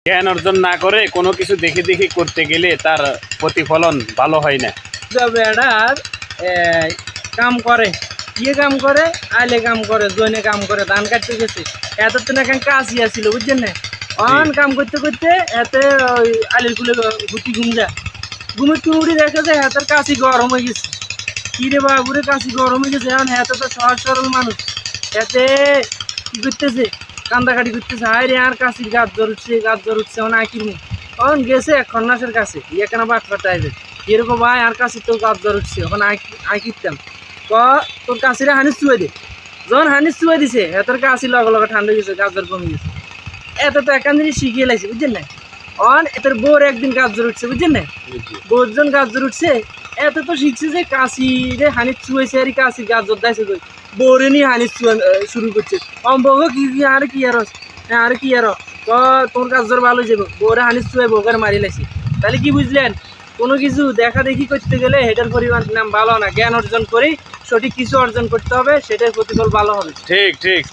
জ্ঞান অর্জন না করে কোনো কিছু দেখে দেখে করতে গেলে তার প্রতিফলন ভালো হয় না। বেড়ার কাম করে কাম করে আইলে কাম করে জনে কাম করে ধান কাটতে গেছে এত তো না কাশি আসছিল বুঝছেন না অন কাম করতে করতে এতে ওই আলির কুলে ঘুটি ঘুম যায় ঘুমের তুড়ি দেখা যায় হাতের কাশি গরম হয়ে গেছে কি রে বাবুরে কাশি গরম হয়ে গেছে এখন এত তো সহজ সরল মানুষ এতে কি করতেছে কান্দাকাটি করতেছে হায় রে আর কাশির গাছ জ্বর উঠছে এখন আঁকির মুখ তখন গেছে এক খন্নাসের কাছে কেন বাটফা টাইপের এরকম ভাই আর কাশি তো গাছ জ্বর উঠছে এখন আঁকিতাম তোর কাশিরে হানিস চুয়ে দে যখন হানিস চুয়ে দিছে এতর কাশি লগে লগে ঠান্ডা গেছে গাছ জ্বর কমে গেছে এত তো একান জিনিস শিখিয়ে লাইছে বুঝছেন না অন এটার বোর একদিন গাছ জ্বর উঠছে বুঝছেন না বোরজন গাছ জ্বর উঠছে এত তো শিখছে যে কাশি রে হানিস চুয়েছে আর কাশি গাছ জ্বর দাইছে বোরে নিয়ে হানিস চুয়া শুরু করছে অম্বগ কি আর কি আর কি আর তোর গাছ জ্বর ভালো যাবো বোরে হানিস চুয়ে বোকের মারি লাইছে তাহলে কি বুঝলেন কোনো কিছু দেখা দেখি করতে গেলে এটার পরিমাণ নাম ভালো না জ্ঞান অর্জন করেই সঠিক কিছু অর্জন করতে হবে সেটার প্রতিফল ভালো হবে ঠিক ঠিক।